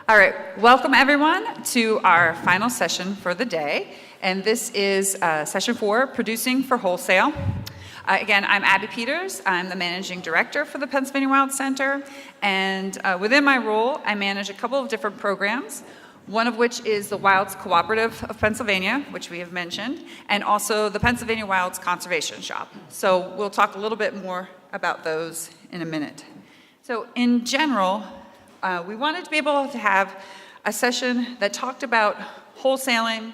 All right, welcome everyone to our final session for the day. And this is session 4, Producing for Wholesale. Again, I'm Abby Peters. I'm the Managing Director for the Pennsylvania Wild Center. And within my role, I manage a couple of different programs, one of which is the Wilds Cooperative of Pennsylvania, which we have mentioned, and also the Pennsylvania Wilds Conservation Shop. So we'll talk a little bit more about those in a minute. So in general, we wanted to be able to have a session that talked about wholesaling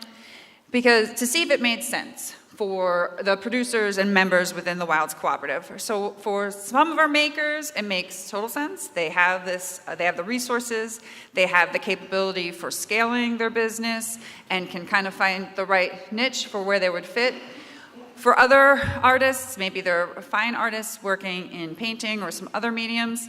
because to see if it made sense for the producers and members within the Wilds Cooperative. So for some of our makers, it makes total sense. They have the resources, they have the capability for scaling their business and can kind of find the right niche for where they would fit. For other artists, maybe they're fine artists working in painting or some other mediums,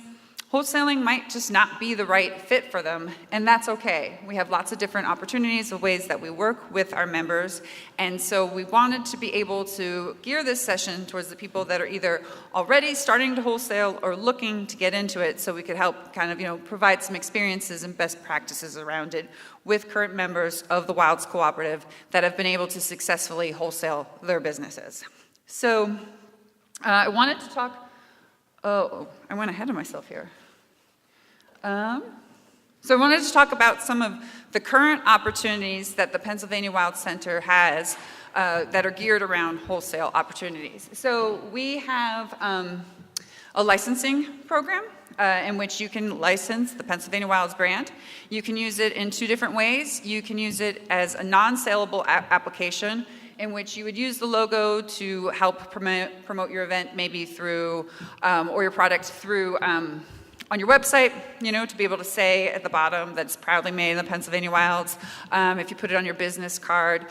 wholesaling might just not be the right fit for them, and that's okay. We have lots of different opportunities of ways that we work with our members, and so we wanted to be able to gear this session towards the people that are either already starting to wholesale or looking to get into it, so we could help kind of, provide some experiences and best practices around it with current members of the Wilds Cooperative that have been able to successfully wholesale their businesses. So I wanted to talk. Oh, I went ahead of myself here. So I wanted to talk about some of the current opportunities that the Pennsylvania Wild Center has that are geared around wholesale opportunities. So we have a licensing program in which you can license the Pennsylvania Wilds brand. You can use it in 2 different ways. You can use it as a non-saleable application in which you would use the logo to help promote your event maybe through, or your product through on your website, to be able to say at the bottom that it's proudly made in the Pennsylvania Wilds, if you put it on your business card,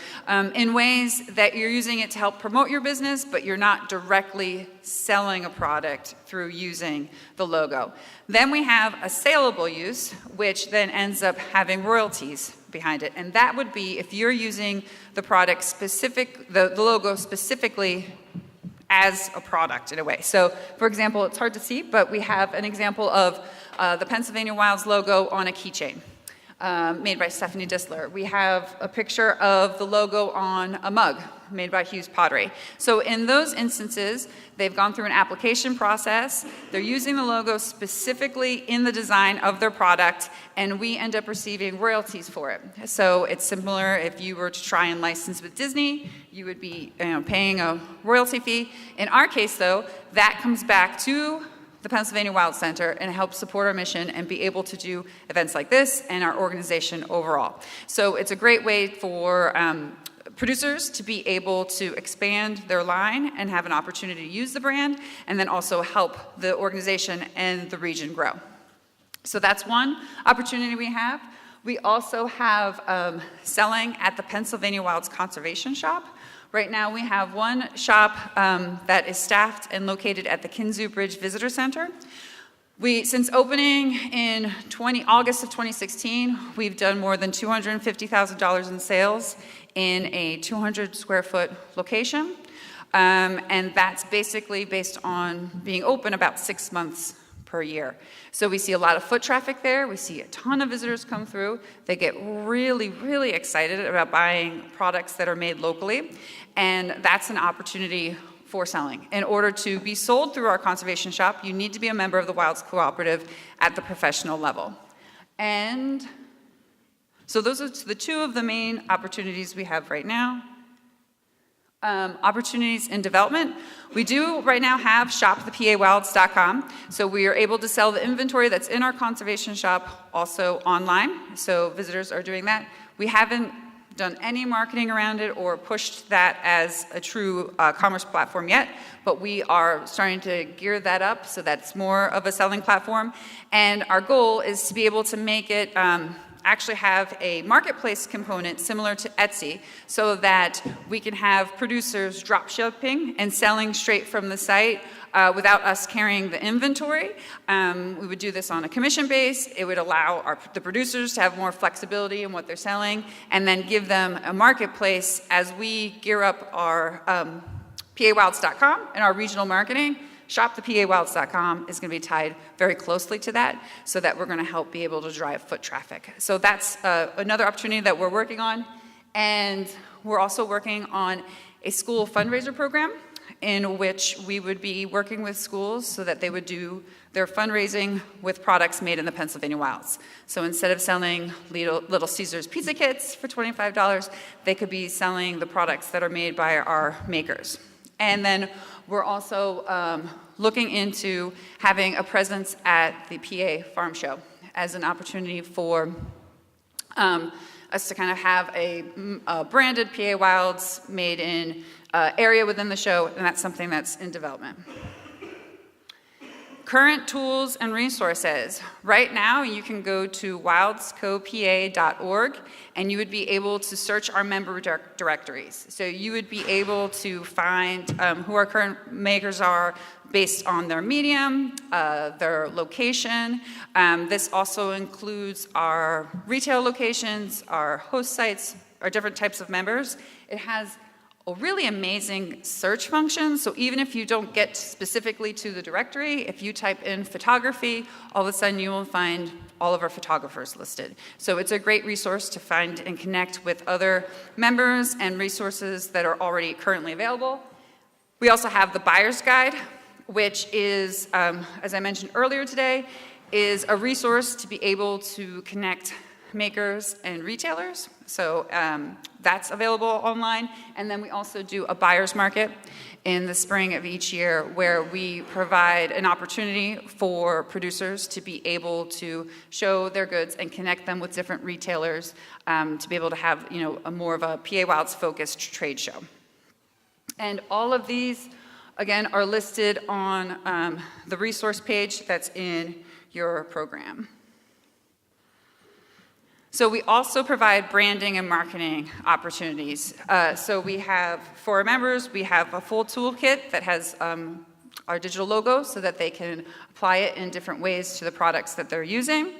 in ways that you're using it to help promote your business, but you're not directly selling a product through using the logo. Then we have a saleable use, which then ends up having royalties behind it, and that would be if you're using the product the logo specifically as a product in a way. So, for example, it's hard to see, but we have an example of the Pennsylvania Wilds logo on a keychain made by Stephanie Disler. We have a picture of the logo on a mug made by Hughes Pottery. So in those instances, they've gone through an application process, they're using the logo specifically in the design of their product, and we end up receiving royalties for it. So it's similar if you were to try and license with Disney, you would be paying a royalty fee. In our case, though, that comes back to the Pennsylvania Wild Center and help support our mission and be able to do events like this and our organization overall. So it's a great way for producers to be able to expand their line and have an opportunity to use the brand and then also help the organization and the region grow. So that's one opportunity we have. We also have selling at the Pennsylvania Wilds Conservation Shop. Right now we have one shop that is staffed and located at the Kinzoo Bridge Visitor Center. Since opening in August of 2016, we've done more than $250,000 in sales in a 200 square foot location. And that's basically based on being open about 6 months per year. So we see a lot of foot traffic there. We see a ton of visitors come through. They get really, really excited about buying products that are made locally. And that's an opportunity for selling. In order to be sold through our conservation shop, you need to be a member of the Wilds Cooperative at the professional level. And so those are the 2 of the main opportunities we have right now. Opportunities in development. We do right now have shopthepawilds.com, so we are able to sell the inventory that's in our conservation shop also online, so visitors are doing that. We haven't done any marketing around it or pushed that as a true commerce platform yet, but we are starting to gear that up so that it's more of a selling platform, and our goal is to be able to make it actually have a marketplace component similar to Etsy so that we can have producers drop shipping and selling straight from the site without us carrying the inventory. We would do this on a commission base. It would allow the producers to have more flexibility in what they're selling and then give them a marketplace as we gear up our PAWilds.com and our regional marketing shopthepawilds.com is going to be tied very closely to that, so that we're going to help be able to drive foot traffic. So that's another opportunity that we're working on. And we're also working on a school fundraiser program in which we would be working with schools so that they would do their fundraising with products made in the Pennsylvania wilds. So instead of selling Little Caesars pizza kits for $25, they could be selling the products that are made by our makers. And then we're also looking into having a presence at the PA Farm Show as an opportunity for us to kind of have a branded PA Wilds made in area within the show, and that's something that's in development. Current tools and resources. Right now, you can go to wildscopa.org, and you would be able to search our member directories. So you would be able to find who our current makers are based on their medium, their location. This also includes our retail locations, our host sites, our different types of members. It has a really amazing search function. So even if you don't get specifically to the directory, if you type in photography, all of a sudden you will find all of our photographers listed. So it's a great resource to find and connect with other members and resources that are already currently available. We also have the Buyer's Guide, which is, as I mentioned earlier today, is a resource to be able to connect makers and retailers. So that's available online. And then we also do a buyer's market in the spring of each year, where we provide an opportunity for producers to be able to show their goods and connect them with different retailers to be able to have, a more of a PA Wilds focused trade show. And all of these, again, are listed on the resource page that's in your program. So we also provide branding and marketing opportunities. So we have, for our members, we have a full toolkit that has our digital logo so that they can apply it in different ways to the products that they're using.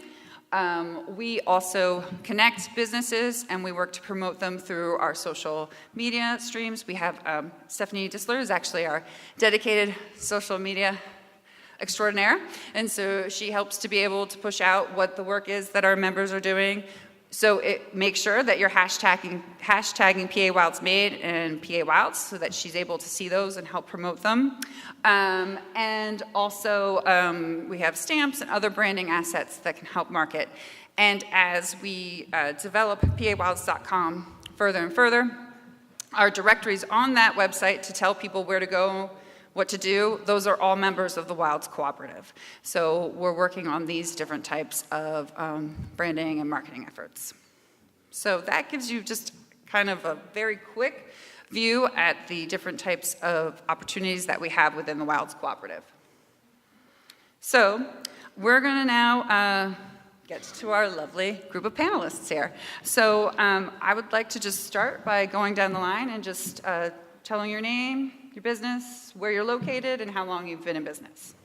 We also connect businesses, and we work to promote them through our social media streams. We have Stephanie Disler is actually our dedicated social media extraordinaire, and so she helps to be able to push out what the work is that our members are doing. So make sure that you're hashtagging PA Wilds Made and PA Wilds so that she's able to see those and help promote them. And also we have stamps and other branding assets that can help market. And as we develop pawilds.com further and further, our directories on that website to tell people where to go, what to do, those are all members of the Wilds Cooperative. So we're working on these different types of branding and marketing efforts. So that gives you just kind of a very quick view at the different types of opportunities that we have within the Wilds Cooperative. So we're gonna now get to our lovely group of panelists here. So I would like to just start by going down the line and just telling your name, your business, where you're located, and how long you've been in business.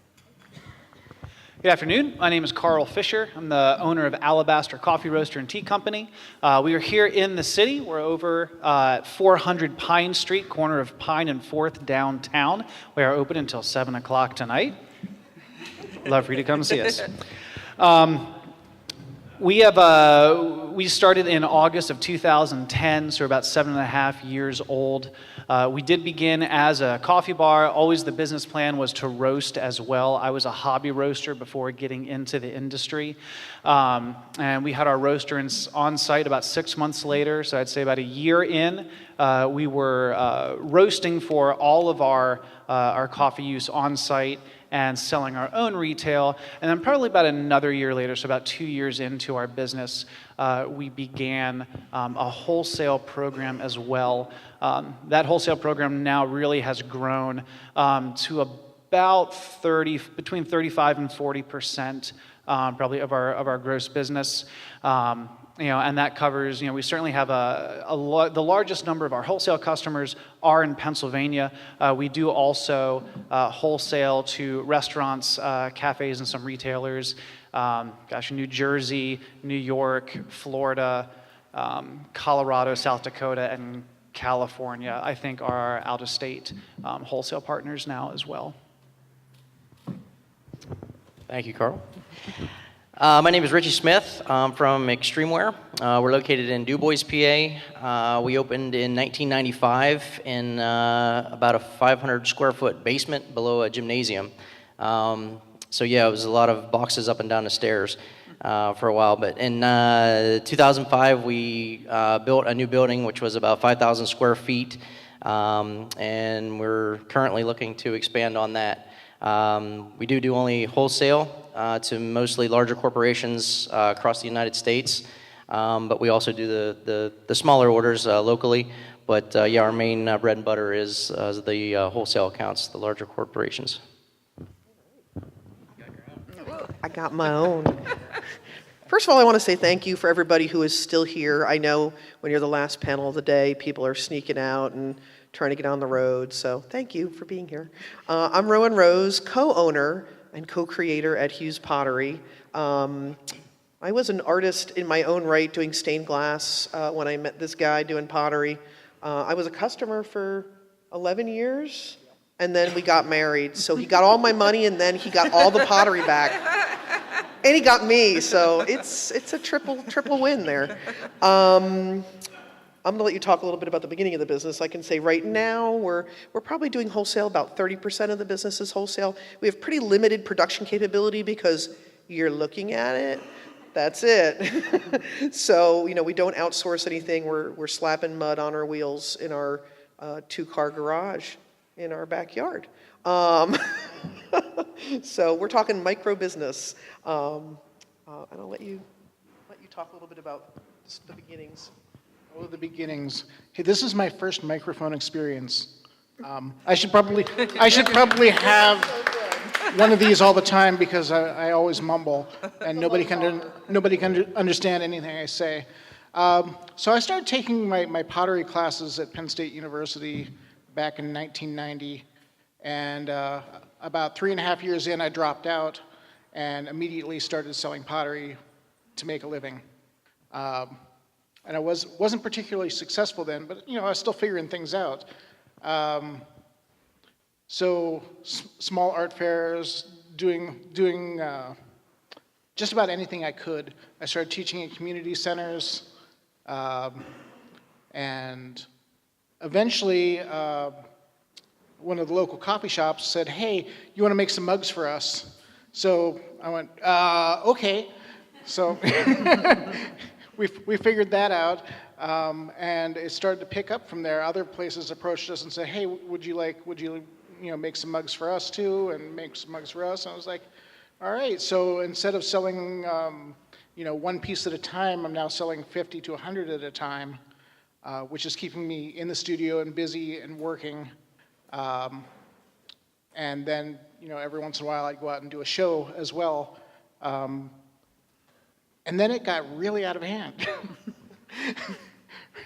Good afternoon. My name is Carl Fisher. I'm the owner of Alabaster Coffee Roaster and Tea Company. We are here in the city. We're over 400 Pine Street, corner of Pine and 4th downtown. We are open until 7 o'clock tonight. Love for you to come see us. We started in August of 2010, so we're about 7.5 years old. We did begin as a coffee bar. Always the business plan was to roast as well. I was a hobby roaster before getting into the industry. And we had our roaster on site about 6 months later, so I'd say about a year in. We were roasting for all of our coffee use on site and selling our own retail. And then probably about another year later, so about 2 years into our business, we began a wholesale program as well. That wholesale program now really has grown to about between 35 and 40% probably of our gross business. And that covers, we certainly have the largest number of our wholesale customers are in Pennsylvania. We do also wholesale to restaurants, cafes, and some retailers. New Jersey, New York, Florida, Colorado, South Dakota, and California, I think, are our out-of-state wholesale partners now as well. Thank you, Carl. My name is Richie Smith. I'm from Extremeware. We're located in DuBois, PA. We opened in 1995 in about a 500 square foot basement below a gymnasium. So yeah, it was a lot of boxes up and down the stairs for a while. But in 2005, we built a new building, which was about 5,000 square feet. And we're currently looking to expand on that. We do only wholesale to mostly larger corporations across the United States, but we also do the smaller orders locally. But yeah, our main bread and butter is the wholesale accounts, the larger corporations. I got my own. First of all, I want to say thank you for everybody who is still here. I know when you're the last panel of the day, people are sneaking out and trying to get on the road, so thank you for being here. I'm Rowan Rose, co-owner and co-creator at Hughes Pottery. I was an artist in my own right doing stained glass when I met this guy doing pottery. I was a customer for 11 years, and then we got married. So he got all my money, and then he got all the pottery back. And he got me, so it's a triple win there. I'm gonna let you talk a little bit about the beginning of the business. I can say right now we're probably doing wholesale. About 30% of the business is wholesale. We have pretty limited production capability because you're looking at it. That's it. So we don't outsource anything. We're slapping mud on our wheels in our 2-car garage in our backyard. So we're talking micro business. And I'll let you talk a little bit about the beginnings. Oh, the beginnings. Hey, this is my first microphone experience. I should probably have one of these all the time because I always mumble and nobody can understand anything I say. So I started taking my pottery classes at Penn State University back in 1990, and about 3.5 years in, I dropped out and immediately started selling pottery to make a living. And I wasn't particularly successful then, but I was still figuring things out. So small art fairs, doing just about anything I could. I started teaching in community centers, and eventually one of the local coffee shops said, "Hey, you want to make some mugs for us?" So I went, "Okay." So we figured that out, and it started to pick up from there. Other places approached us and said, "Hey, would you make some mugs for us too, and make some mugs for us?" And I was like, "All right." So instead of selling, one piece at a time, I'm now selling 50 to 100 at a time, which is keeping me in the studio and busy and working. And then, every once in a while, I'd go out and do a show as well. And then it got really out of hand.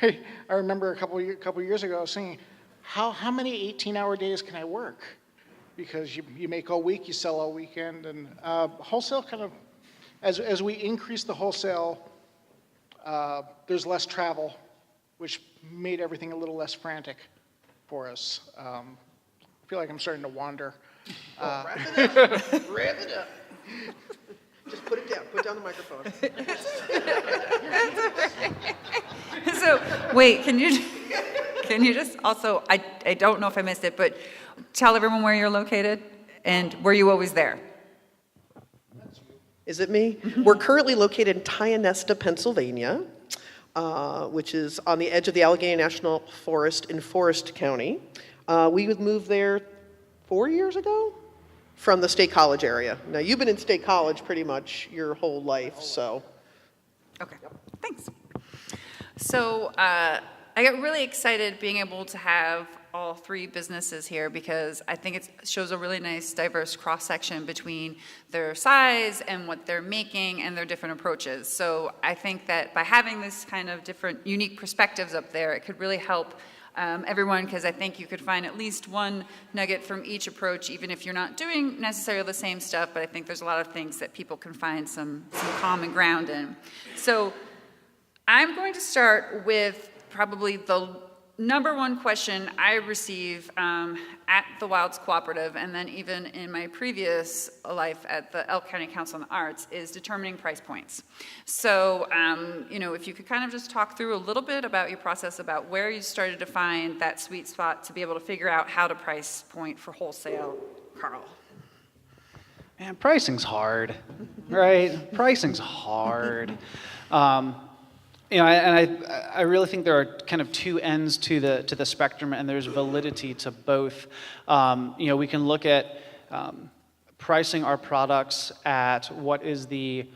I remember a couple years ago, I was saying, how many 18-hour days can I work? Because you make all week, you sell all weekend, and wholesale kind of, as we increase the wholesale, there's less travel, which made everything a little less frantic for us. I feel like I'm starting to wander. Wrap it up. Wrap it up. Just put it down. Put down the microphone. So, wait, can you just also, I don't know if I missed it, but tell everyone where you're located and were you always there? Is it me? We're currently located in Tionesta, Pennsylvania, which is on the edge of the Allegheny National Forest in Forest County. We moved there 4 years ago from the State College area. Now, you've been in State College pretty much your whole life, so. Okay, thanks. So I got really excited being able to have all 3 businesses here because I think it shows a really nice diverse cross-section between their size and what they're making and their different approaches. So I think that by having this kind of different unique perspectives up there, it could really help everyone, because I think you could find at least one nugget from each approach, even if you're not doing necessarily the same stuff, but I think there's a lot of things that people can find some common ground in. So I'm going to start with probably the number one question I receive at the Wilds Cooperative, and then even in my previous life at the Elk County Council on the Arts, is determining price points. So, if you could kind of just talk through a little bit about your process, about where you started to find that sweet spot to be able to figure out how to price point for wholesale, Carl. Man, pricing's hard, right? Pricing's hard. I really think there are kind of two ends to the spectrum, and there's validity to both. We can look at pricing our products at what is the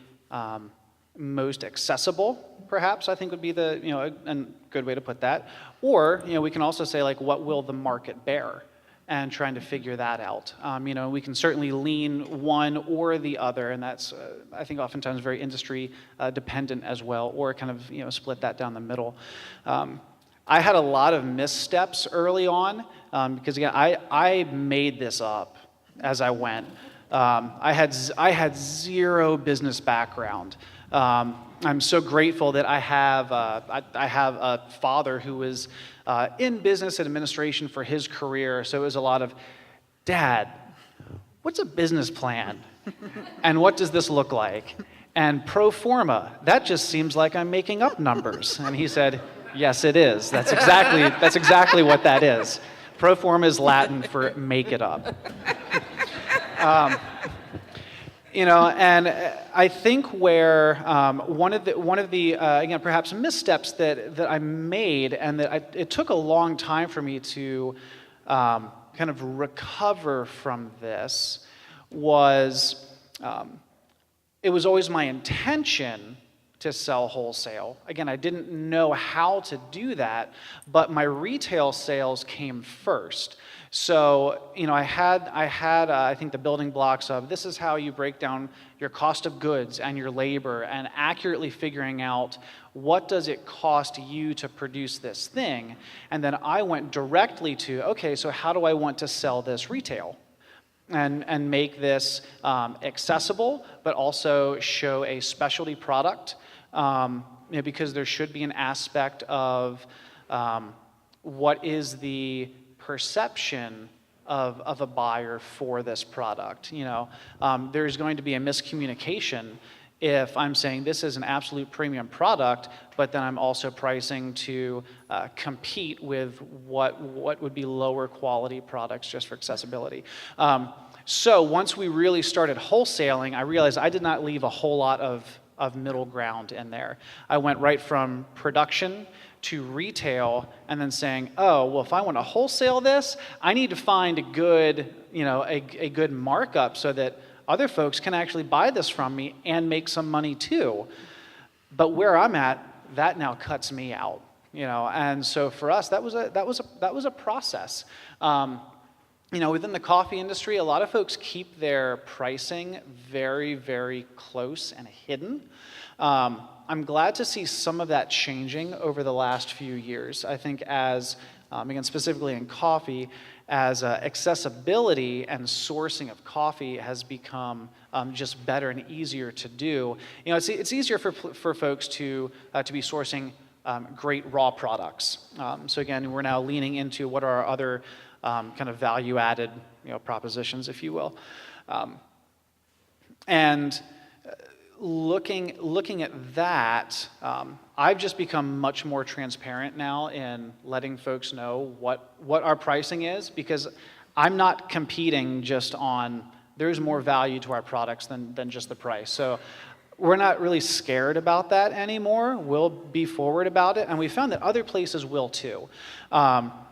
most accessible, perhaps, I think would be a good way to put that. Or, we can also say, like, what will the market bear? And trying to figure that out. We can certainly lean one or the other, and that's, I think, oftentimes very industry dependent as well, or kind of, split that down the middle. I had a lot of missteps early on, because, again, I made this up as I went. I had zero business background. I'm so grateful that I have a father who was in business administration for his career. So it was a lot of, Dad, what's a business plan? And what does this look like? And pro forma, that just seems like I'm making up numbers. And he said, yes, it is. That's exactly what that is. Pro forma is Latin for make it up. And I think where one of the again, perhaps missteps that I made, and that it took a long time for me to kind of recover from this, was it was always my intention to sell wholesale. Again, I didn't know how to do that, but my retail sales came first. So, I had I think the building blocks of, this is how you break down your cost of goods and your labor, and accurately figuring out what does it cost you to produce this thing. And then I went directly to, okay, so how do I want to sell this retail? And make this accessible, but also show a specialty product, because there should be an aspect of what is the perception of a buyer for this product. There's going to be a miscommunication if I'm saying this is an absolute premium product, but then I'm also pricing to compete with what would be lower quality products just for accessibility. So once we really started wholesaling, I realized I did not leave a whole lot of middle ground in there. I went right from production to retail, and then saying, oh, well, if I want to wholesale this, I need to find a good markup so that other folks can actually buy this from me and make some money too. But where I'm at, that now cuts me out, And so for us, that was a process. Within the coffee industry, a lot of folks keep their pricing very, very close and hidden. I'm glad to see some of that changing over the last few years. I think as, again, specifically in coffee, as accessibility and sourcing of coffee has become just better and easier to do. It's easier for folks to be sourcing great raw products. So again, we're now leaning into what are our other kind of value-added, propositions, if you will, and looking at that, I've just become much more transparent now in letting folks know what our pricing is, because I'm not competing just on, there's more value to our products than just the price. So we're not really scared about that anymore. We'll be forward about it, and we found that other places will too.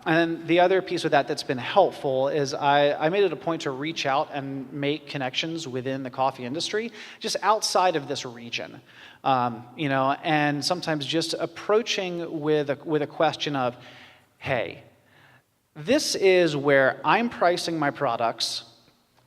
And then the other piece of that that's been helpful is I made it a point to reach out and make connections within the coffee industry, just outside of this region. And sometimes just approaching with a question of, hey, this is where I'm pricing my products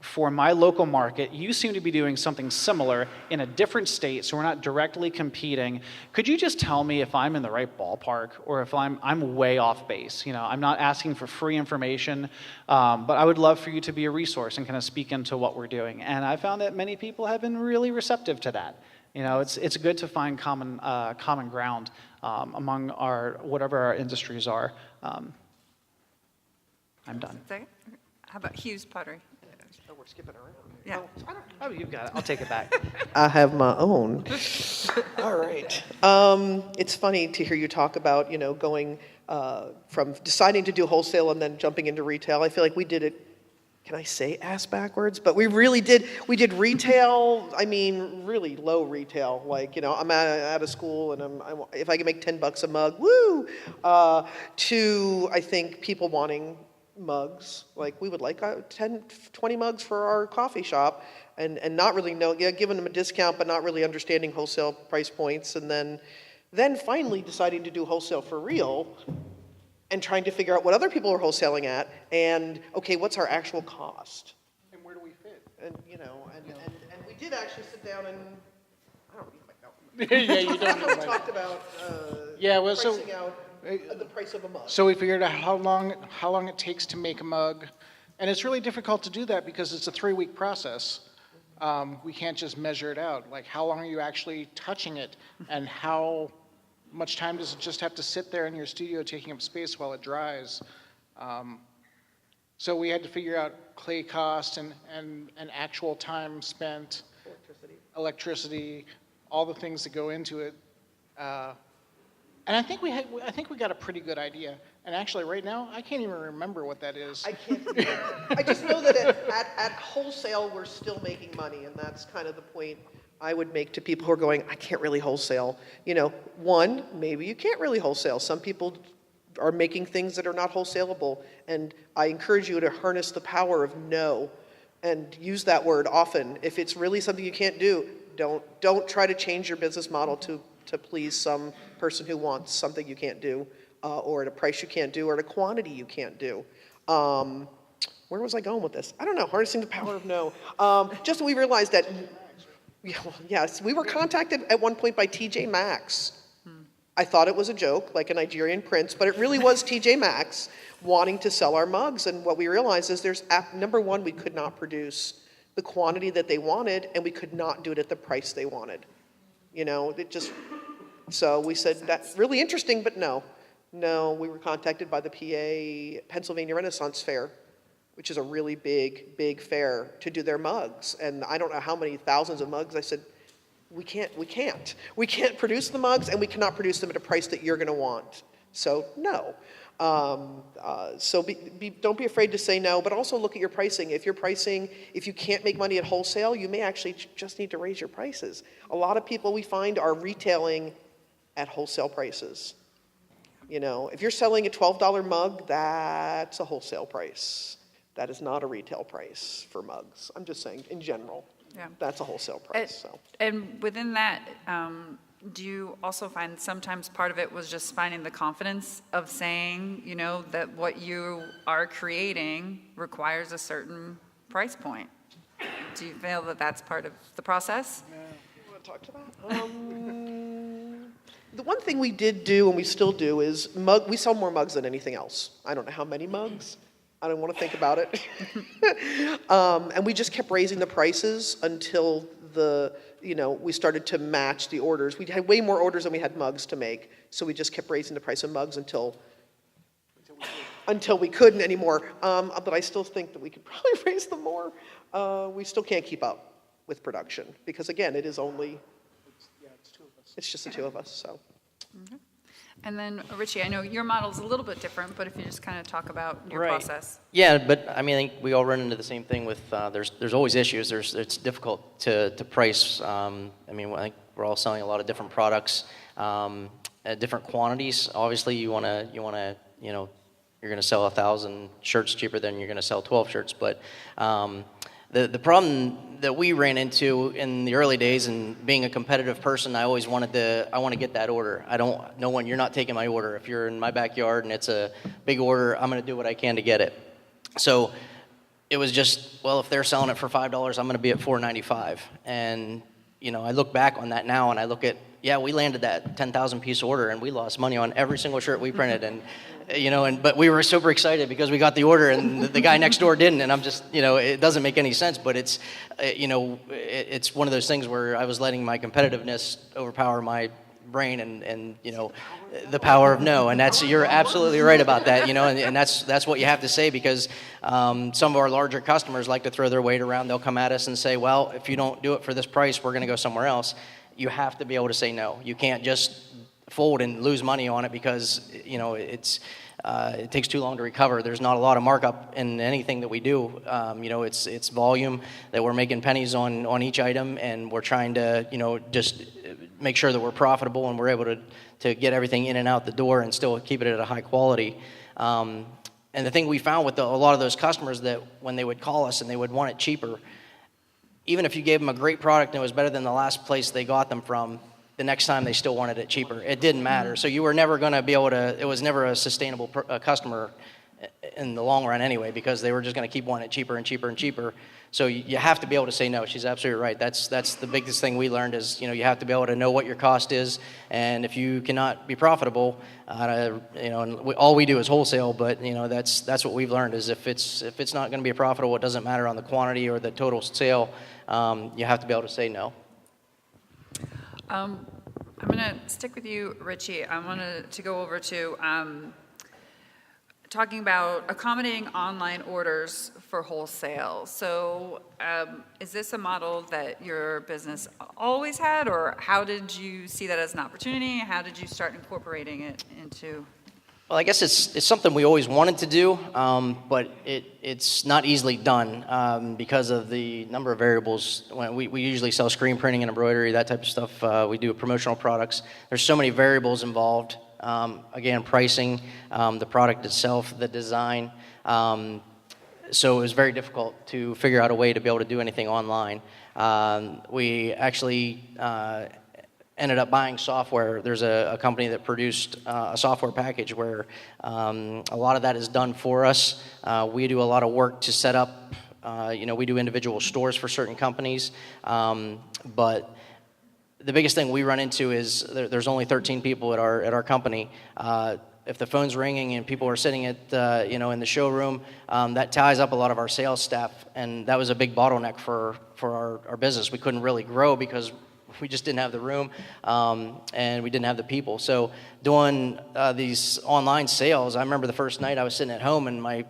for my local market. You seem to be doing something similar in a different state, so we're not directly competing. Could you just tell me if I'm in the right ballpark, or if I'm way off base? I'm not asking for free information, but I would love for you to be a resource and kind of speak into what we're doing. And I found that many people have been really receptive to that. You know, it's good to find common ground among whatever our industries are. I'm done. Second? How about Hughes Pottery? Oh, we're skipping around. Yeah. Oh, you've got it. I'll take it back. I have my own. All right. It's funny to hear you talk about, going from deciding to do wholesale and then jumping into retail. I feel like we did it, can I say ass backwards? But we really did. We did retail, I mean, really low retail. Like, I'm out of school and if I can make $10 a mug, woo! To, I think, people wanting mugs. Like, we would like 10, 20 mugs for our coffee shop and not really giving them a discount, but not really understanding wholesale price points. And then finally deciding to do wholesale for real and trying to figure out what other people are wholesaling at and, okay, what's our actual cost? And where do we fit? And, and we did actually sit down and, I don't need my note. Yeah, you don't We talked about pricing out the price of a mug. So we figured out how long it takes to make a mug, and it's really difficult to do that because it's a 3-week process. We can't just measure it out. Like, how long are you actually touching it, and how much time does it just have to sit there in your studio taking up space while it dries? So we had to figure out clay cost and actual time spent, electricity, all the things that go into it. And I think we got a pretty good idea. And actually, right now, I can't even remember what that is. I can't remember. I just know that at wholesale, we're still making money, and that's kind of the point I would make to people who are going, I can't really wholesale. One, maybe you can't really wholesale. Some people are making things that are not wholesalable, and I encourage you to harness the power of no, and use that word often. If it's really something you can't do, don't try to change your business model to please some person who wants something you can't do, or at a price you can't do, or at a quantity you can't do. Where was I going with this? I don't know, harnessing the power of no. Just we realized that, yes, we were contacted at one point by TJ Maxx. I thought it was a joke, like a Nigerian prince, but it really was TJ Maxx wanting to sell our mugs. And what we realized is number one, we could not produce the quantity that they wanted, and we could not do it at the price they wanted. So we said, that's really interesting, but no. No, we were contacted by the PA Pennsylvania Renaissance Fair, which is a really big, big fair, to do their mugs. And I don't know how many thousands of mugs. I said, we can't. We can't produce the mugs, and we cannot produce them at a price that you're gonna want. So no. So don't be afraid to say no, but also look at your pricing. If you can't make money at wholesale, you may actually just need to raise your prices. A lot of people we find are retailing at wholesale prices. If you're selling a $12 mug, that's a wholesale price. That is not a retail price for mugs. I'm just saying, in general, that's a wholesale price. And within that, do you also find sometimes part of it was just finding the confidence of saying, that what you are creating requires a certain price point? Do you feel that that's part of the process? You want to talk to that? The one thing we did do, and we still do, is we sell more mugs than anything else. I don't know how many mugs. I don't want to think about it. And we just kept raising the prices until we started to match the orders. We had way more orders than we had mugs to make, so we just kept raising the price of mugs until we couldn't anymore. But I still think that we could probably raise them more. We still can't keep up with production because, again, it is only, it's just the two of us. So. Mm-hmm. And then, Richie, I know your model's a little bit different, but if you just kind of talk about your Right. process. Yeah, but I think we all run into the same thing with there's always issues. It's difficult to price. I think we're all selling a lot of different products at different quantities. Obviously, you're going to sell 1,000 shirts cheaper than you're going to sell 12 shirts. But the problem that we ran into in the early days, and being a competitive person, I always want to get that order. I don't know when you're not taking my order. If you're in my backyard and it's a big order, I'm going to do what I can to get it. So it was just, well, if they're selling it for $5, I'm going to be at $4.95. And I look back on that now, and I look at, we landed that 10,000 piece order, and we lost money on every single shirt we printed, but we were super excited because we got the order and the guy next door didn't, and I'm just, it doesn't make any sense, but it's, it's one of those things where I was letting my competitiveness overpower my brain and the power of no, and you're absolutely right about that, and that's what you have to say, because some of our larger customers like to throw their weight around. They'll come at us and say, well, if you don't do it for this price, we're going to go somewhere else. You have to be able to say no. You can't just fold and lose money on it because it takes too long to recover. There's not a lot of markup in anything that we do. It's volume that we're making pennies on each item, and we're trying to just make sure that we're profitable and we're able to get everything in and out the door and still keep it at a high quality. And the thing we found with a lot of those customers, that when they would call us and they would want it cheaper, even if you gave them a great product and it was better than the last place they got them from, the next time they still wanted it cheaper. It didn't matter. So you were never going to be able to, it was never a sustainable customer in the long run anyway, because they were just going to keep wanting it cheaper and cheaper and cheaper. So you have to be able to say no. She's absolutely right. That's the biggest thing we learned is, you have to be able to know what your cost is. And if you cannot be profitable, all we do is wholesale, but that's what we've learned is if it's not going to be profitable, it doesn't matter on the quantity or the total sale. You have to be able to say no. I'm going to stick with you, Richie. I wanted to go over to talking about accommodating online orders for wholesale. So is this a model that your business always had, or how did you see that as an opportunity? How did you start incorporating it into? Well, I guess it's something we always wanted to do, but it's not easily done because of the number of variables. When we usually sell screen printing and embroidery, that type of stuff. We do promotional products. There's so many variables involved. Again, pricing, the product itself, the design. So it was very difficult to figure out a way to be able to do anything online. We actually ended up buying software. There's a company that produced a software package where a lot of that is done for us. We do a lot of work to set up, we do individual stores for certain companies, but the biggest thing we run into is there's only 13 people at our company. If the phone's ringing and people are sitting at in the showroom, that ties up a lot of our sales staff, and that was a big bottleneck for our business. We couldn't really grow because we just didn't have the room, and we didn't have the people. So doing these online sales, I remember the first night I was sitting at home and I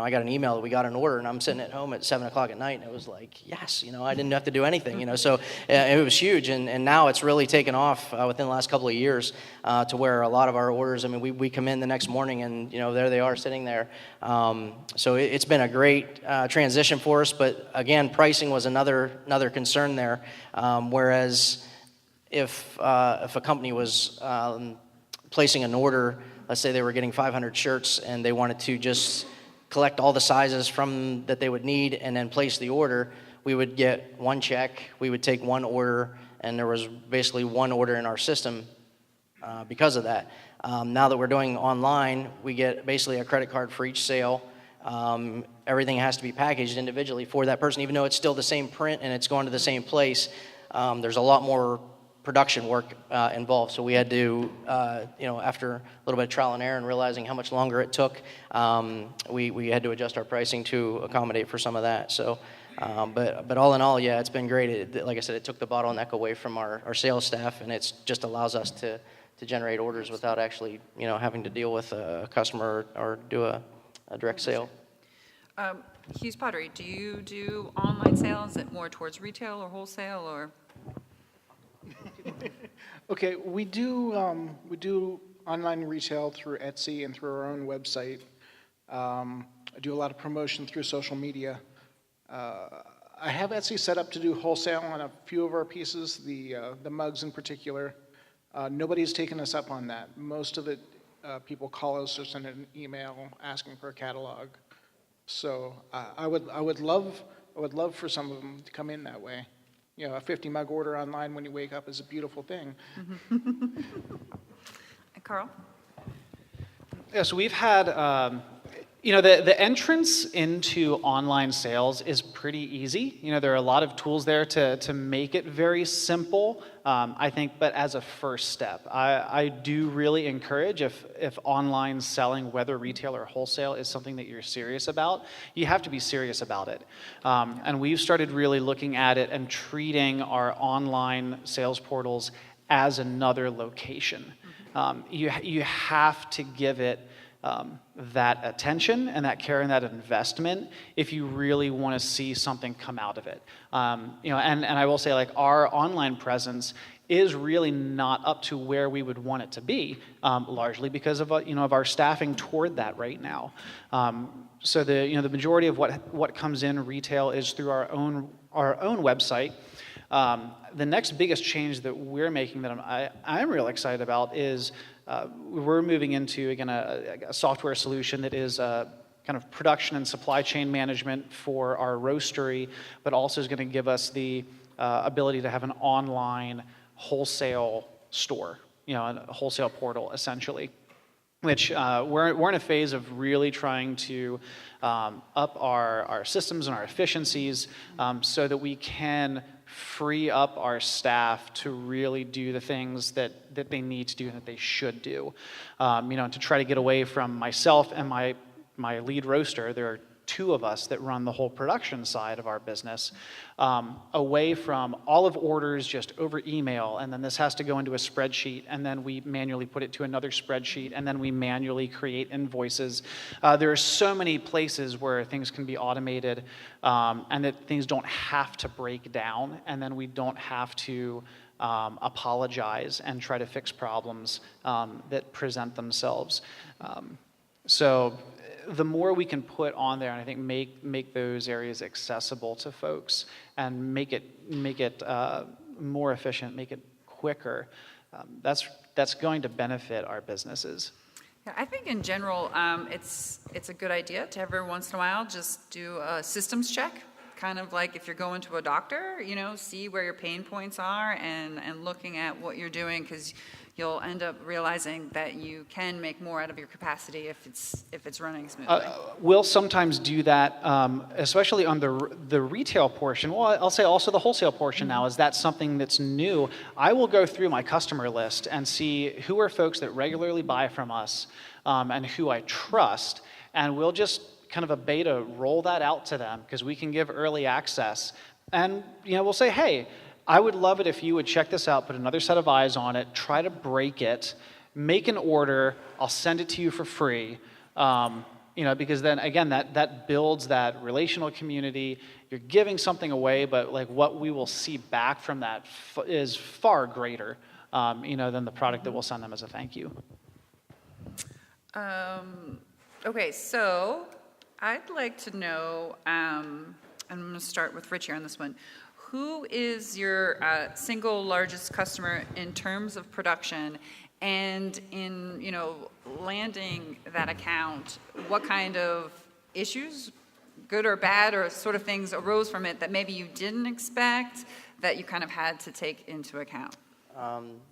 got an email that we got an order, and I'm sitting at home at 7 o'clock at night, and it was like, yes, I didn't have to do anything, so it was huge, and now it's really taken off within the last couple of years to where a lot of our orders, we come in the next morning, and there they are sitting there. So it's been a great transition for us, but again, pricing was another concern there, whereas if a company was placing an order, let's say they were getting 500 shirts, and they wanted to just collect all the sizes from that they would need and then place the order, we would get one check, we would take one order, and there was basically one order in our system because of that. Now that we're doing online, we get basically a credit card for each sale. Everything has to be packaged individually for that person, even though it's still the same print and it's going to the same place. There's a lot more production work involved. So we had to, after a little bit of trial and error and realizing how much longer it took, we had to adjust our pricing to accommodate for some of that. So, but all in all, yeah, it's been great. Like I said, it took the bottleneck away from our sales staff, and it just allows us to generate orders without actually, having to deal with a customer or do a direct sale. Hughes Pottery, do you do online sales? Is it more towards retail or wholesale, or? Okay, we do online retail through Etsy and through our own website. I do a lot of promotion through social media. I have Etsy set up to do wholesale on a few of our pieces, the mugs in particular. Nobody's taken us up on that. Most of it, people call us or send an email asking for a catalog. So I would love for some of them to come in that way. A 50 mug order online when you wake up is a beautiful thing. Carl? Yeah, so we've had, The entrance into online sales is pretty easy. There are a lot of tools there to make it very simple, I think, but as a first step, I do really encourage if online selling, whether retail or wholesale, is something that you're serious about, you have to be serious about it. And we've started really looking at it and treating our online sales portals as another location. You have to give it that attention and that care and that investment if you really want to see something come out of it. And I will say, like, our online presence is really not up to where we would want it to be, largely because of of our staffing toward that right now. So the majority of what comes in retail is through our own website. The next biggest change that we're making that I'm real excited about is we're moving into, again, a software solution that is kind of production and supply chain management for our roastery, but also is going to give us the ability to have an online wholesale store, a wholesale portal, essentially, which we're in a phase of really trying to up our systems and our efficiencies so that we can free up our staff to really do the things that they need to do and that they should do. To try to get away from myself and my lead roaster. There are two of us that run the whole production side of our business, away from all of orders just over email, and then this has to go into a spreadsheet, and then we manually put it to another spreadsheet, and then we manually create invoices. There are so many places where things can be automated, and that things don't have to break down, and then we don't have to apologize and try to fix problems that present themselves. So the more we can put on there, and I think make those areas accessible to folks and make it more efficient, make it quicker, that's going to benefit our businesses. Yeah, I think in general, it's a good idea to every once in a while just do a systems check, kind of like if you're going to a doctor, see where your pain points are and looking at what you're doing, because you'll end up realizing that you can make more out of your capacity if it's running smoothly. We'll sometimes do that, especially on the retail portion. Well, I'll say also the wholesale portion now. Is that something that's new? I will go through my customer list and see who are folks that regularly buy from us and who I trust, and we'll just kind of a beta roll that out to them because we can give early access. And we'll say, hey, I would love it if you would check this out, put another set of eyes on it, try to break it, make an order, I'll send it to you for free. Because then again, that builds that relational community. You're giving something away, but like what we will see back from that is far greater, than the product that we'll send them as a thank you. Okay, so I'd like to know, and I'm going to start with Rich here on this one. Who is your single largest customer in terms of production, and in landing that account, what kind of issues, good or bad, or sort of things arose from it that maybe you didn't expect that you kind of had to take into account?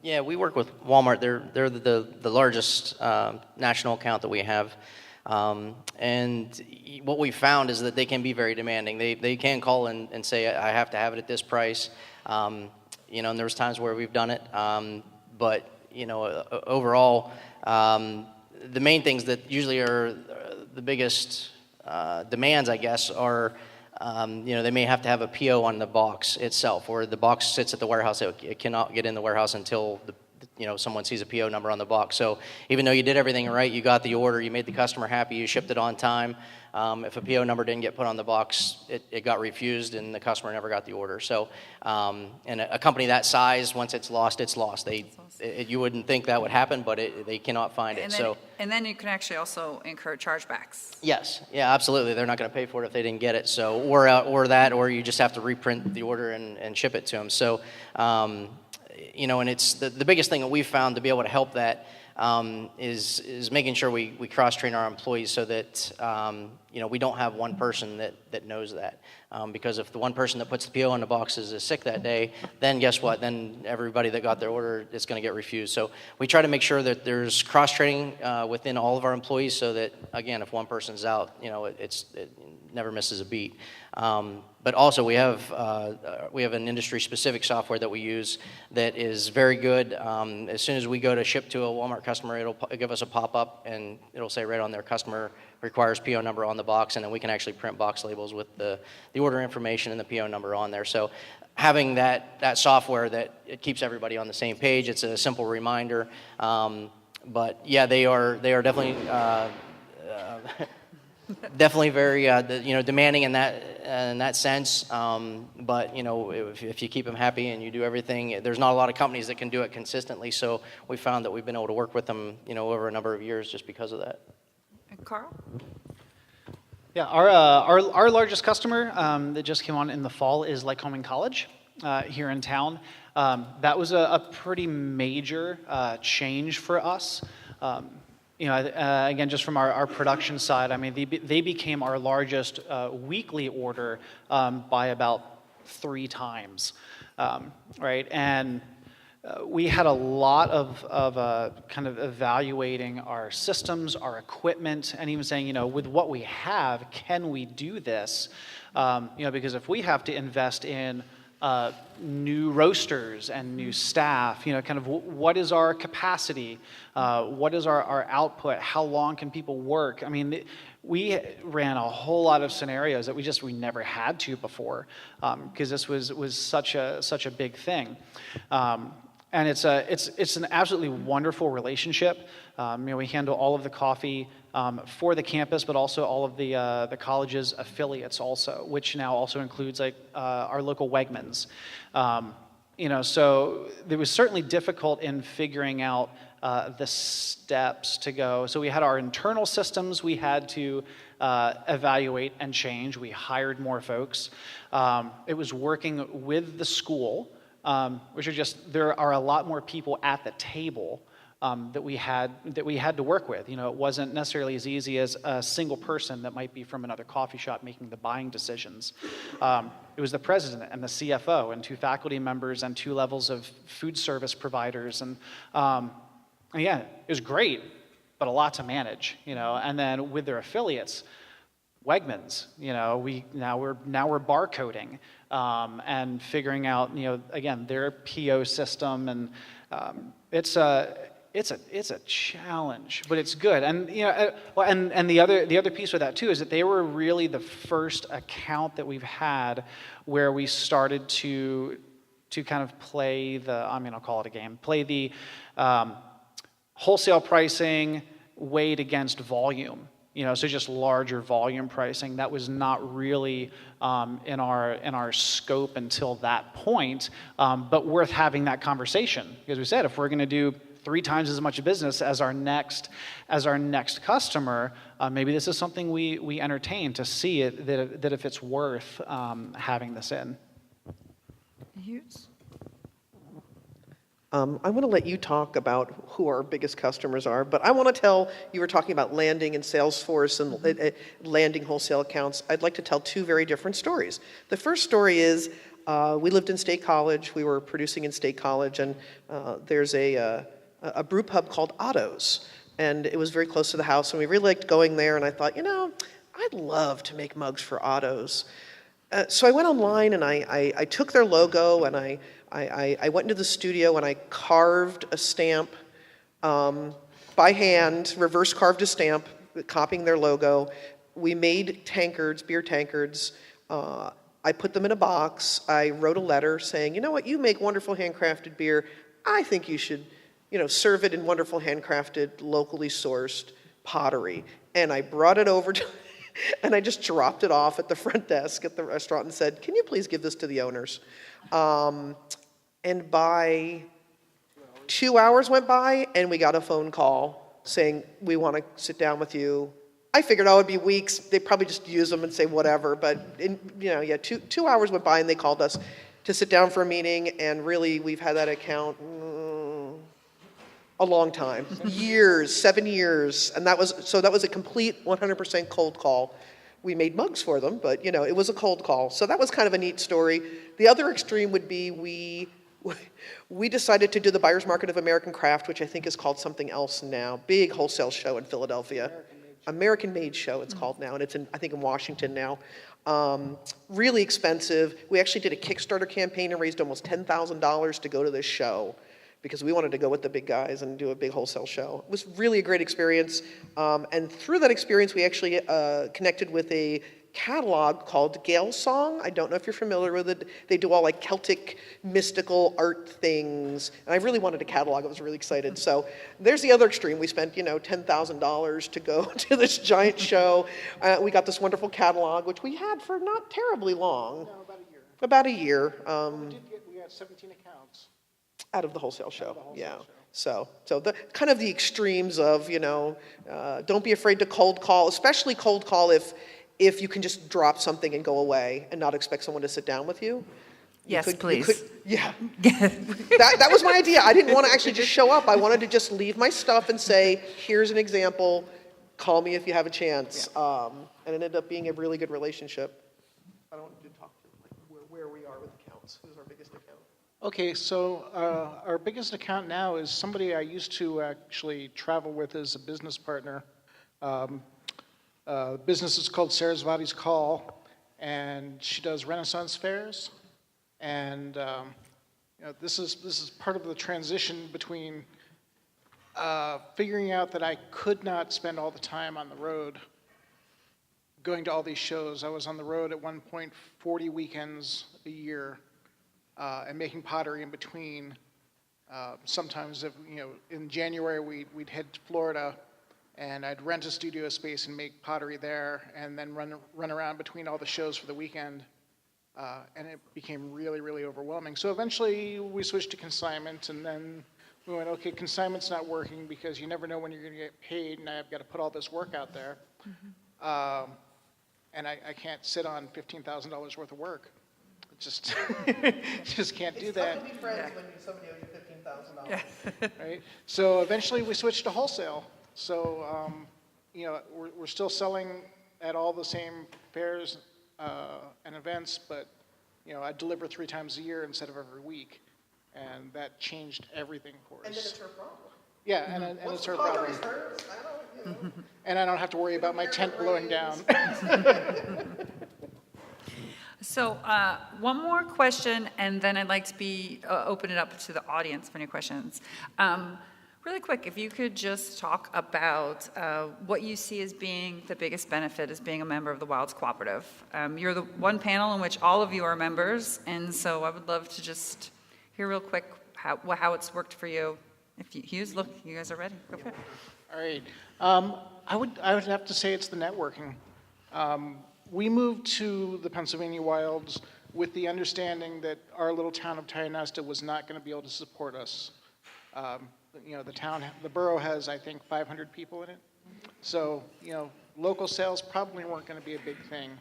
Yeah, we work with Walmart. They're the largest national account that we have. And what we found is that they can be very demanding. They can call and say, I have to have it at this price. And there's times where we've done it. But overall, the main things that usually are the biggest demands, I guess, are, they may have to have a PO on the box itself, or the box sits at the warehouse. It cannot get in the warehouse until someone sees a PO number on the box. So even though you did everything right, you got the order, you made the customer happy, you shipped it on time, if a PO number didn't get put on the box, it got refused and the customer never got the order. So, and a company that size, once it's lost, it's lost. You wouldn't think that would happen, but they cannot find it. And then you can actually also incur chargebacks. Yes, yeah, absolutely. They're not going to pay for it if they didn't get it. So, or you just have to reprint the order and ship it to them. So, and it's the biggest thing that we've found to be able to help that is making sure we cross-train our employees so that we don't have one person that knows that. Because if the one person that puts the PO in the boxes is sick that day, then guess what? Then everybody that got their order is going to get refused. So we try to make sure that there's cross-training within all of our employees so that, again, if one person's out, it never misses a beat. But also we have an industry-specific software that we use that is very good. As soon as we go to ship to a Walmart customer, it'll give us a pop-up and it'll say right on there, customer requires PO number on the box, and then we can actually print box labels with the order information and the PO number on there. So having that software that it keeps everybody on the same page, it's a simple reminder. But yeah, they are definitely definitely very demanding in that sense. But if you keep them happy and you do everything, there's not a lot of companies that can do it consistently. So we found that we've been able to work with them over a number of years just because of that. And Carl? Yeah, our largest customer that just came on in the fall is Lycoming College here in town. That was a pretty major change for us. Again, just from our production side, I mean, they became our largest weekly order by about 3 times, right? And we had a lot of kind of evaluating our systems, our equipment, and even saying, with what we have, can we do this? Because if we have to invest in new roasters and new staff, kind of what is our capacity? What is our output? How long can people work? I mean, we ran a whole lot of scenarios that we never had to before, because this was such a big thing. And it's an absolutely wonderful relationship. We handle all of the coffee for the campus, but also all of the college's affiliates also, which now also includes our local Wegmans. So it was certainly difficult in figuring out the steps to go. So we had our internal systems we had to evaluate and change. We hired more folks. It was working with the school. Which are there are a lot more people at the table that we had to work with. It wasn't necessarily as easy as a single person that might be from another coffee shop making the buying decisions. It was the president and the CFO and 2 faculty members and 2 levels of food service providers, and yeah, it was great, but a lot to manage. And then with their affiliates, Wegmans, we're barcoding. And figuring out, again, their PO system, and it's a challenge, but it's good. And and the other piece of that too is that they were really the first account that we've had where we started to kind of play I'll call it a game, play the wholesale pricing weighed against volume. So just larger volume pricing. That was not really in our scope until that point, but worth having that conversation. Because we said, if we're going to do 3 times as much business as our next customer, maybe this is something we entertain to see that if it's worth having this in. Hughes? I'm going to let you talk about who our biggest customers are, but I want to you were talking about landing in Salesforce and landing wholesale accounts. I'd like to tell 2 very different stories. The first story is we lived in State College. We were producing in State College, and there's a brew pub called Otto's, and it was very close to the house, and we really liked going there, and I thought, I'd love to make mugs for Otto's. So I went online, and I took their logo, and I went into the studio and I carved a stamp by hand, reverse carved a stamp, copying their logo. We made tankards, beer tankards. I put them in a box. I wrote a letter saying, you make wonderful handcrafted beer. I think you should, serve it in wonderful handcrafted, locally sourced pottery. And I brought it over to, and I just dropped it off at the front desk at the restaurant and said, can you please give this to the owners? And by 2 hours went by, and we got a phone call saying, we want to sit down with you. I figured it would be weeks. They'd probably just use them and say whatever. But, 2 hours went by, and they called us to sit down for a meeting. And really, we've had that account A long time, years, 7 years, and that was a complete 100% cold call. We made mugs for them, but it was a cold call. So that was kind of a neat story. The other extreme would be we decided to do the Buyer's Market of American Craft, which I think is called something else now. Big wholesale show in Philadelphia. American Made Show it's called now, and it's I think in Washington now. Really expensive. We actually did a Kickstarter campaign and raised almost $10,000 to go to this show, because we wanted to go with the big guys and do a big wholesale show. It was really a great experience. And through that experience, we actually connected with a catalog called Gale Song. I don't know if you're familiar with it. They do all like Celtic mystical art things. And I really wanted a catalog. I was really excited. So there's the other extreme. We spent, $10,000 to go to this giant show. We got this wonderful catalog, which we had for not terribly long. No, about a year. About a year. We had 17 accounts. Out of the wholesale show, yeah. So the kind of the extremes of, don't be afraid to cold call, especially cold call if you can just drop something and go away and not expect someone to sit down with you. Yes, please. Yeah. That was my idea. I didn't want to actually just show up. I wanted to just leave my stuff and say, here's an example, call me if you have a chance. Yeah. And it ended up being a really good relationship. I don't want to talk to where we are with accounts. Who's our biggest account? Okay, so our biggest account now is somebody I used to actually travel with as a business partner. The business is called Sarasvati's Call, and she does Renaissance fairs. And this is part of the transition between figuring out that I could not spend all the time on the road going to all these shows. I was on the road at one point 40 weekends a year. And making pottery in between. Sometimes, in January we'd head to Florida, and I'd rent a studio space and make pottery there, and then run around between all the shows for the weekend, and it became really, really overwhelming. So eventually we switched to consignment, and then we went, okay, consignment's not working because you never know when you're going to get paid, and I've got to put all this work out there, and I can't sit on $15,000 worth of work. Just can't do that. It's tough to be friends when somebody owes you $15,000. Right? So eventually we switched to wholesale. So, we're still selling at all the same fairs and events, but, I deliver 3 times a year instead of every week. And that changed everything for us. And then it's her problem. Yeah, and it's her problem. Hers, And I don't have to worry about my tent blowing down. So one more question, and then I'd like to open it up to the audience for any questions. Really quick, if you could just talk about what you see as being the biggest benefit as being a member of the Wilds Cooperative. You're the one panel in which all of you are members, and so I would love to just hear real quick how it's worked for you. If you, Hughes, look, you guys are ready. Go for it. All right. I would have to say it's the networking. We moved to the Pennsylvania Wilds with the understanding that our little town of Tionesta was not going to be able to support us. The borough has, I think, 500 people in it. So, local sales probably weren't going to be a big thing.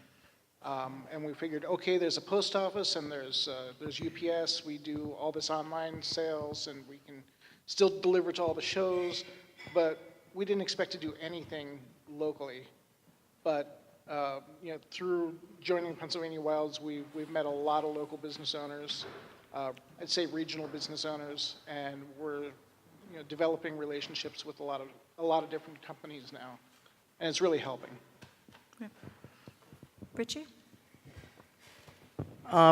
And we figured, okay, there's a post office and there's UPS. We do all this online sales and we can still deliver to all the shows, but we didn't expect to do anything locally. But through joining Pennsylvania Wilds, we've met a lot of local business owners, I'd say regional business owners, and we're developing relationships with a lot of different companies now, and it's really helping. Okay. Richie?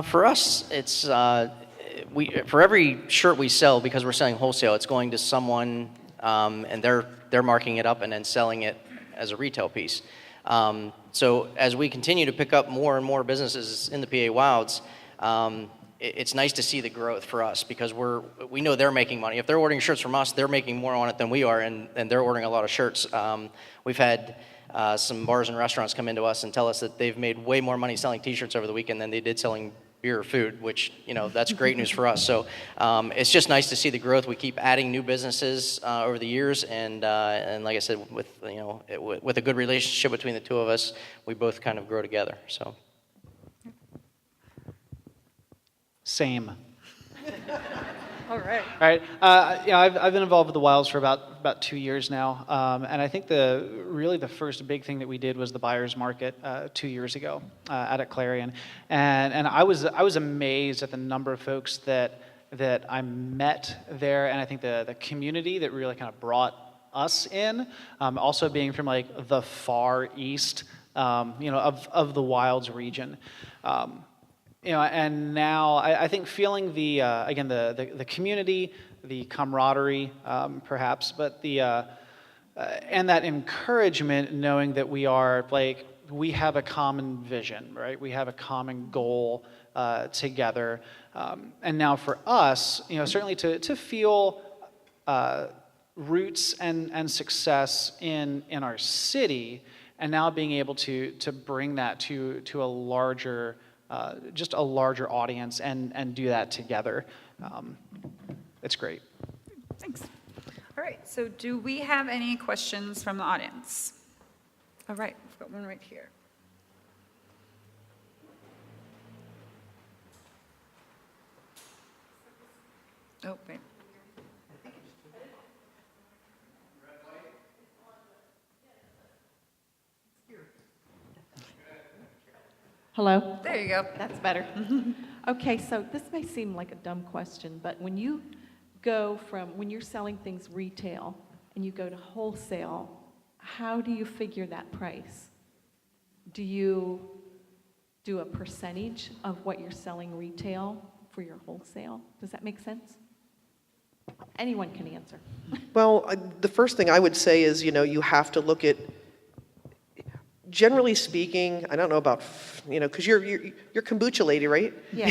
For us, it's for every shirt we sell, because we're selling wholesale, it's going to someone, and they're marking it up and then selling it as a retail piece. So as we continue to pick up more and more businesses in the PA Wilds, it's nice to see the growth for us, because we know they're making money. If they're ordering shirts from us, they're making more on it than we are, and they're ordering a lot of shirts. We've had some bars and restaurants come into us and tell us that they've made way more money selling T-shirts over the weekend than they did selling beer or food, which, that's great news for us. So it's just nice to see the growth. We keep adding new businesses over the years, and like I said, with a good relationship between the two of us, we both kind of grow together. So. Same. All right. Right. I've been involved with the Wilds for about 2 years now, and I think the first big thing that we did was the buyers market 2 years ago out at Clarion, and I was amazed at the number of folks that I met there, and I think the community that really kind of brought us in, also being from like the far east, of the Wilds region. And now I think feeling the community, the camaraderie, perhaps, but and that encouragement, knowing that we have a common vision, right? We have a common goal together, and now for us, certainly to feel roots and success in our city, and now being able to bring that to a larger. Just a larger audience and do that together. It's great. Thanks. All right, so do we have any questions from the audience? All right, we've got one right here. Oh, wait. Hello? There you go. That's better. Okay, so this may seem like a dumb question, but when you go when you're selling things retail and you go to wholesale, how do you figure that price? Do you do a percentage of what you're selling retail for your wholesale? Does that make sense? Anyone can answer. Well, the first thing I would say is, you have to look at, generally speaking, I don't know about, because you're kombucha lady, right? Yeah.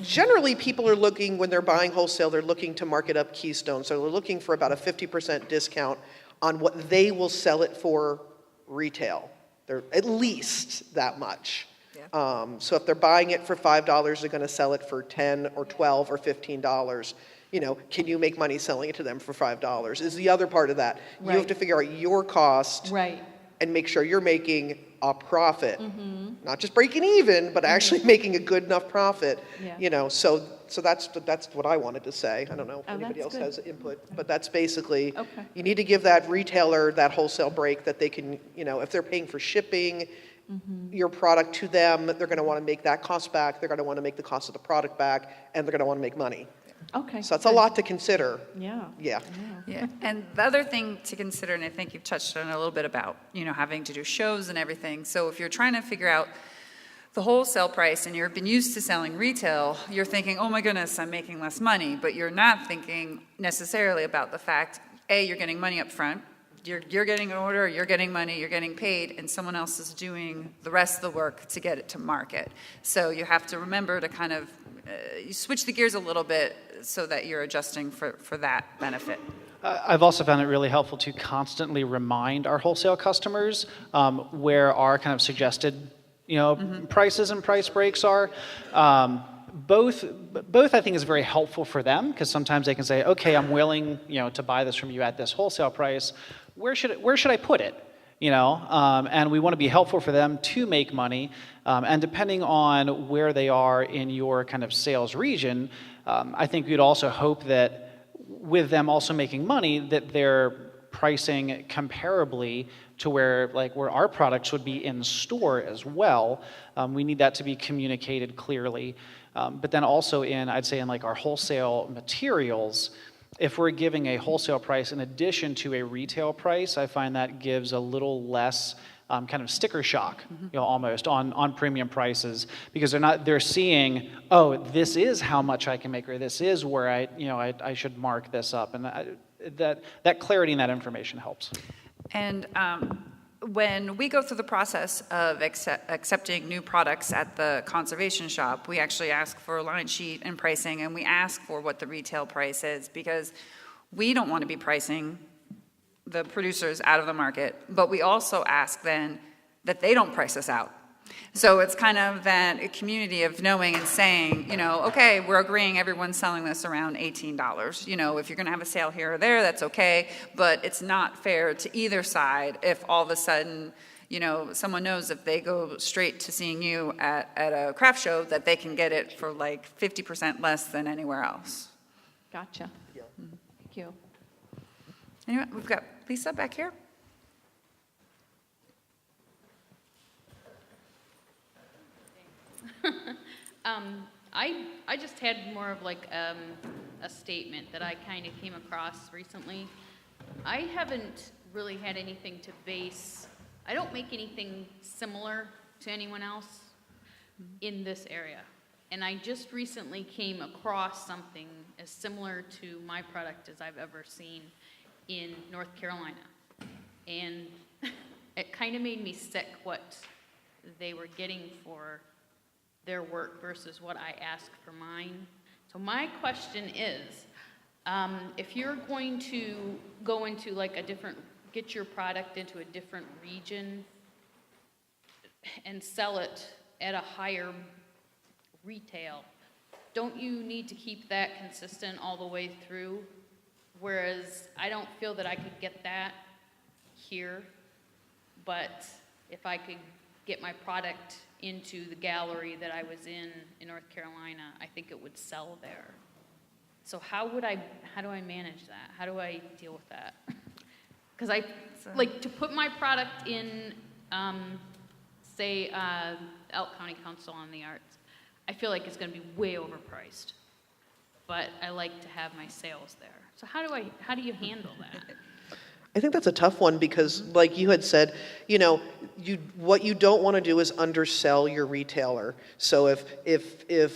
Generally, people are looking, when they're buying wholesale, they're looking to mark it up Keystone. So they're looking for about a 50% discount on what they will sell it for retail. They're at least that much. Yeah. So if they're buying it for $5, they're going to sell it for $10 or $12 or $15. Can you make money selling it to them for $5? Is the other part of that. You have Right. to figure out your cost Right. and make sure you're making a profit. Not just breaking even, but actually making a good enough profit. Yeah. So that's what I wanted to say. I don't know if Oh, anybody else that's good. has input, but that's basically, Okay. you need to give that retailer that wholesale break that they can, if they're paying for shipping, your product to them, they're going to want to make that cost back, they're going to want to make the cost of the product back, and they're going to want to make money. Okay. So that's a lot to consider. Yeah. Yeah. Yeah, and the other thing to consider, and I think you've touched on it a little bit about, having to do shows and everything. So if you're trying to figure out the wholesale price and you've been used to selling retail, you're thinking, oh my goodness, I'm making less money. But you're not thinking necessarily about the fact, A, you're getting money up front. You're getting an order, you're getting money, you're getting paid, and someone else is doing the rest of the work to get it to market. So you have to remember to kind of you switch the gears a little bit so that you're adjusting for that benefit. I've also found it really helpful to constantly remind our wholesale customers where our kind of suggested, prices and price breaks are. Both I think is very helpful for them, because sometimes they can say, okay, I'm willing, to buy this from you at this wholesale price. Where should I put it? And we want to be helpful for them to make money. And depending on where they are in your kind of sales region, I think we'd also hope that with them also making money, that they're pricing comparably to where our products would be in store as well. We need that to be communicated clearly. But then also I'd say in our wholesale materials, if we're giving a wholesale price in addition to a retail price, I find that gives a little less kind of sticker shock, almost on premium prices, because they're seeing, oh, this is how much I can make, or this is where I should mark this up, and that clarity and that information helps. And when we go through the process of accepting new products at the conservation shop, we actually ask for a line sheet and pricing, and we ask for what the retail price is, because we don't want to be pricing the producers out of the market, but we also ask then that they don't price us out. So it's kind of that community of knowing and saying, okay, we're agreeing everyone's selling this around $18. If you're going to have a sale here or there, that's okay, but it's not fair to either side if all of a sudden, someone knows if they go straight to seeing you at a craft show, that they can get it for like 50% less than anywhere else. Gotcha. Yeah. Thank you. Anyway, we've got Lisa back here. I just had more of like a statement that I kind of came across recently. I haven't really had anything to base, I don't make anything similar to anyone else in this area. And I just recently came across something as similar to my product as I've ever seen in North Carolina. And it kind of made me sick what they were getting for their work versus what I asked for mine. So my question is, if you're going to go into like get your product into a different region and sell it at a higher retail, don't you need to keep that consistent all the way through? Whereas I don't feel that I could get that here, but if I could get my product into the gallery that I was in North Carolina, I think it would sell there. So how do I manage that? How do I deal with that? Because like to put my product in, say, Elk County Council on the Arts, I feel like it's going to be way overpriced. But I like to have my sales there. So how do you handle that? I think that's a tough one because, like you had said, what you don't want to do is undersell your retailer. So if the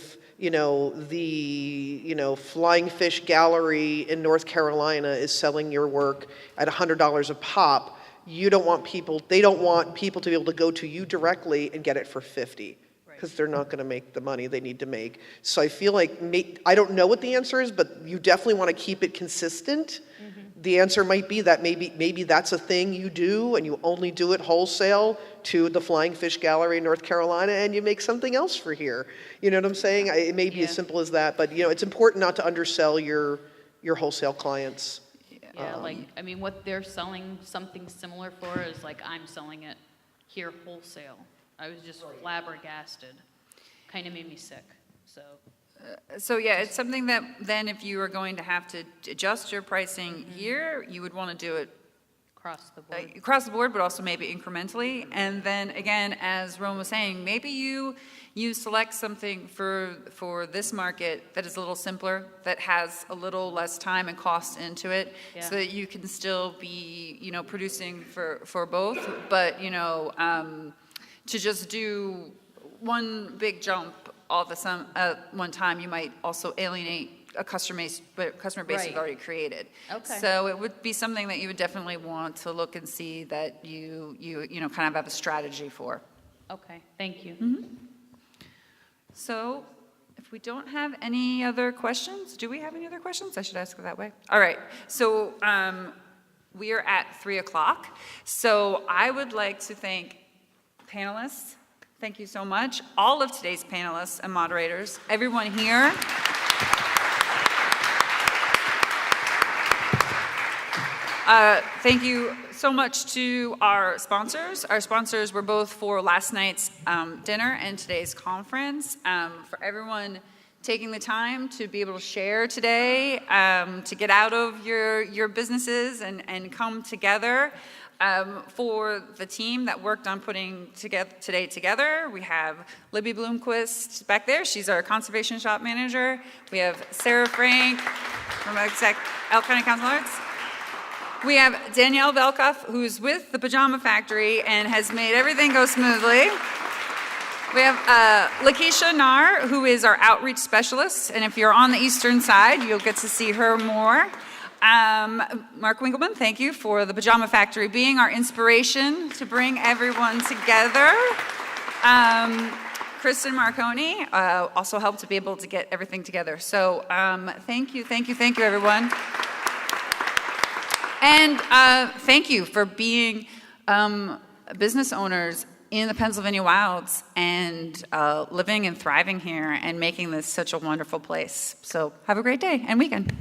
Flying Fish Gallery in North Carolina is selling your work at $100 a pop, they don't want people to be able to go to you directly and get it for $50. Because they're not going to make the money they need to make. So I feel like, I don't know what the answer is, but you definitely want to keep it consistent. Mm-hmm. The answer might be that maybe that's a thing you do, and you only do it wholesale to the Flying Fish Gallery in North Carolina, and you make something else for here. You know what I'm saying? It may be as simple as that, but it's important not to undersell your wholesale clients. Yeah, what they're selling something similar for is like I'm selling it here wholesale. I was just flabbergasted. Kind of made me sick. So yeah, it's something that then if you are going to have to adjust your pricing here, you would want to do it across the board, but also maybe incrementally. And then again, as Rome was saying, maybe you select something for this market that is a little simpler, that has a little less time and cost into it, so that you can still be producing for both, but to just do one big jump all at one time, you might also alienate a customer base you've already created. Okay. So it would be something that you would definitely want to look and see that you kind of have a strategy for. Okay, thank you. Mm-hmm. So if we don't have any other questions, do we have any other questions? I should ask it that way. All right, so we are at 3:00. So I would like to thank panelists, thank you so much. All of today's panelists and moderators, everyone here. Thank you so much to our sponsors. Our sponsors were both for last night's dinner and today's conference. For everyone taking the time to be able to share today, to get out of your businesses and come together. For the team that worked on putting today together, we have Libby Bloomquist back there. She's our conservation shop manager. We have Sarah Frank from Elk County Council on Arts. We have Danielle Velkoff, who's with the Pajama Factory and has made everything go smoothly. We have Lakeisha Nar, who is our outreach specialist, and if you're on the eastern side, you'll get to see her more. Mark Winkleman, thank you for the Pajama Factory being our inspiration to bring everyone together. Kristen Marconi also helped to be able to get everything together. So thank you, everyone. And thank you for being business owners in the Pennsylvania Wilds and living and thriving here and making this such a wonderful place. So have a great day and weekend.